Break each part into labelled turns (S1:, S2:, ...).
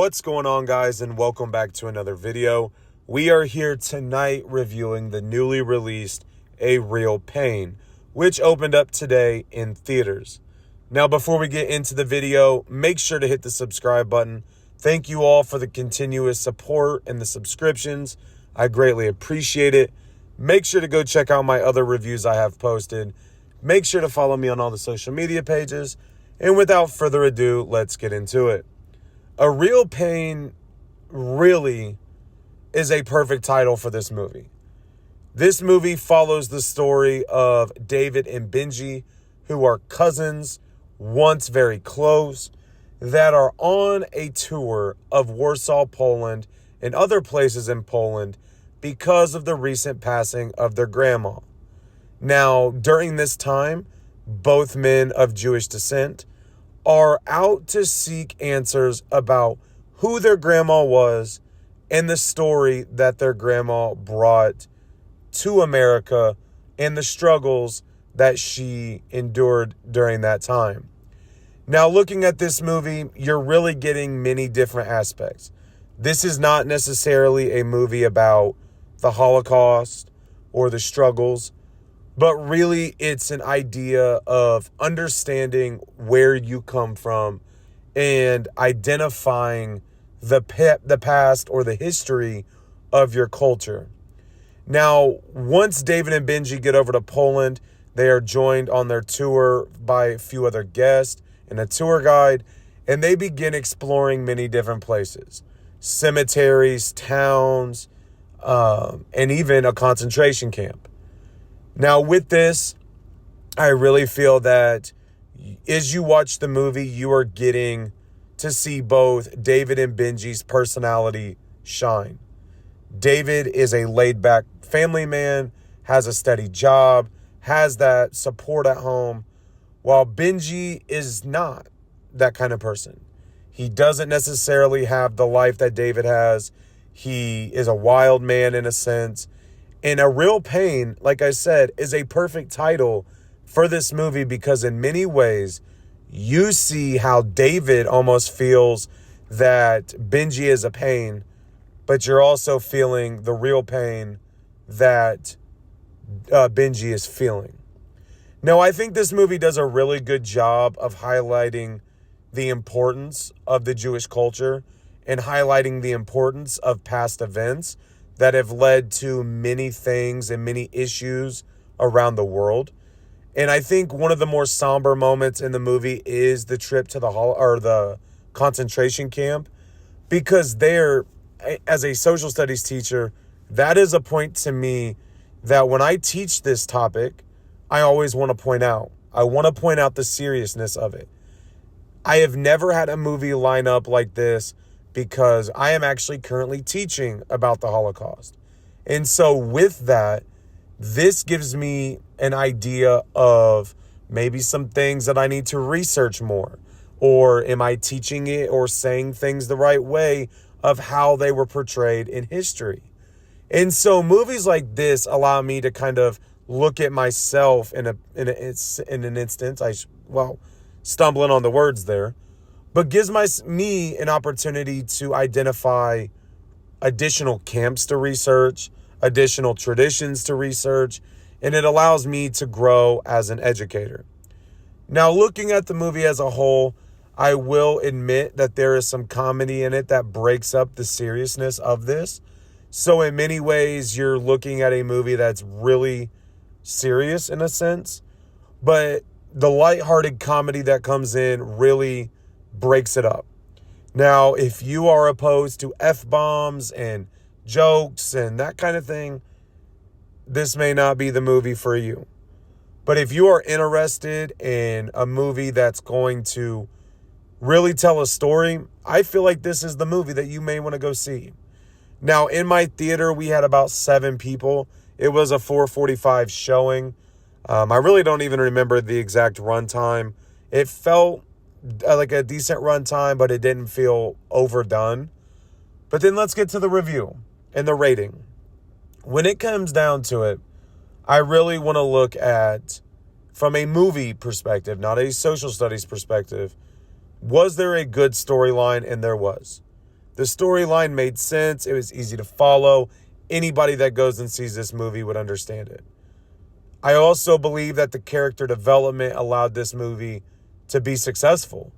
S1: What's going on, guys, and welcome back to another video. We are here tonight reviewing the newly released A Real Pain, which opened up today in theaters. Now, before we get into the video, make sure to hit the subscribe button. Thank you all for the continuous support and the subscriptions. I greatly appreciate it. Make sure to go check out my other reviews I have posted. Make sure to follow me on all the social media pages. And without further ado, let's get into it. A Real Pain really is a perfect title for this movie. This movie follows the story of David and Benji, who are cousins, once very close, that are on a tour of Warsaw, Poland, and other places in Poland because of the recent passing of their grandma. Now, during this time, both men of Jewish descent are out to seek answers about who their grandma was and the story that their grandma brought to America and the struggles that she endured during that time. Now, looking at this movie, you're really getting many different aspects. This is not necessarily a movie about the Holocaust or the struggles, but really it's an idea of understanding where you come from and identifying the past or the history of your culture. Now, once David and Benji get over to Poland, they are joined on their tour by a few other guests and a tour guide, and they begin exploring many different places, cemeteries, towns, and even a concentration camp. Now, with this, I really feel that as you watch the movie, you are getting to see both David and Benji's personality shine. David is a laid-back family man, has a steady job, has that support at home, while Benji is not that kind of person. He doesn't necessarily have the life that David has. He is a wild man in a sense. And A Real Pain, like I said, is a perfect title for this movie because in many ways, you see how David almost feels that Benji is a pain, but you're also feeling the real pain that Benji is feeling. Now, I think this movie does a really good job of highlighting the importance of the Jewish culture and highlighting the importance of past events that have led to many things and many issues around the world. And I think one of the more somber moments in the movie is the trip to the concentration camp, because there, as a social studies teacher, that is a point to me that when I teach this topic, I always want to point out. I want to point out the seriousness of it. I have never had a movie line up like this because I am actually currently teaching about the Holocaust. And so with that, this gives me an idea of maybe some things that I need to research more. Or am I teaching it or saying things the right way of how they were portrayed in history? And so movies like this allow me to kind of look at myself in an instance. Stumbling on the words there. But gives me an opportunity to identify additional camps to research, additional traditions to research, and it allows me to grow as an educator. Now, looking at the movie as a whole, I will admit that there is some comedy in it that breaks up the seriousness of this. So in many ways, you're looking at a movie that's really serious in a sense, but the lighthearted comedy that comes in really breaks it up. Now, if you are opposed to F-bombs and jokes and that kind of thing, this may not be the movie for you. But if you are interested in a movie that's going to really tell a story, I feel like this is the movie that you may want to go see. Now, in my theater, we had about 7 people. It was a 4:45 showing. I really don't even remember the exact runtime. It felt like a decent runtime, but it didn't feel overdone. But then let's get to the review and the rating. When it comes down to it, I really want to look at, from a movie perspective, not a social studies perspective, was there a good storyline? And there was. The storyline made sense. It was easy to follow. Anybody that goes and sees this movie would understand it. I also believe that the character development allowed this movie to be successful.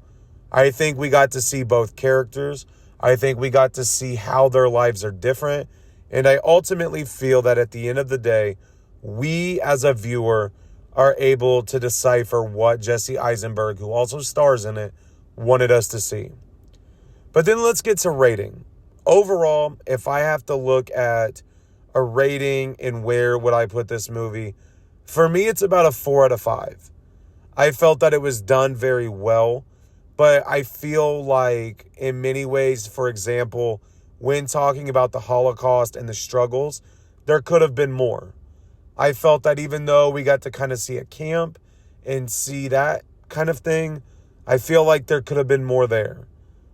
S1: I think we got to see both characters. I think we got to see how their lives are different. And I ultimately feel that at the end of the day, we as a viewer are able to decipher what Jesse Eisenberg, who also stars in it, wanted us to see. But then let's get to rating. Overall, if I have to look at a rating and where would I put this movie, for me, it's about a 4 out of 5. I felt that it was done very well, but I feel like in many ways, for example, when talking about the Holocaust and the struggles, there could have been more. I felt that even though we got to kind of see a camp and see that kind of thing, I feel like there could have been more there.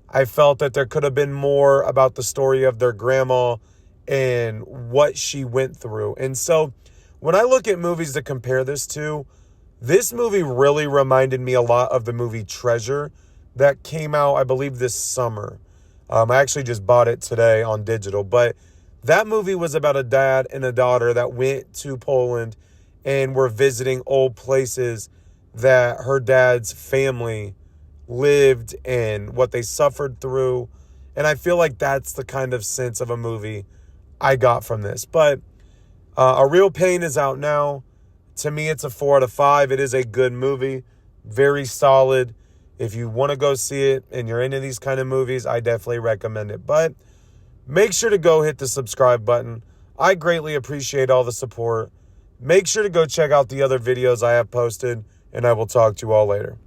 S1: I felt that there could have been more about the story of their grandma and what she went through. And so when I look at movies to compare this to, this movie really reminded me a lot of the movie Treasure that came out, I believe, this summer. I actually just bought it today on digital, but that movie was about a dad and a daughter that went to Poland and were visiting old places that her dad's family lived and what they suffered through. And I feel like that's the kind of sense of a movie I got from this. But A Real Pain is out now. To me, it's a 4 out of 5. It is a good movie. Very solid. If you want to go see it and you're into these kind of movies, I definitely recommend it. But make sure to go hit the subscribe button. I greatly appreciate all the support. Make sure to go check out the other videos I have posted, and I will talk to you all later.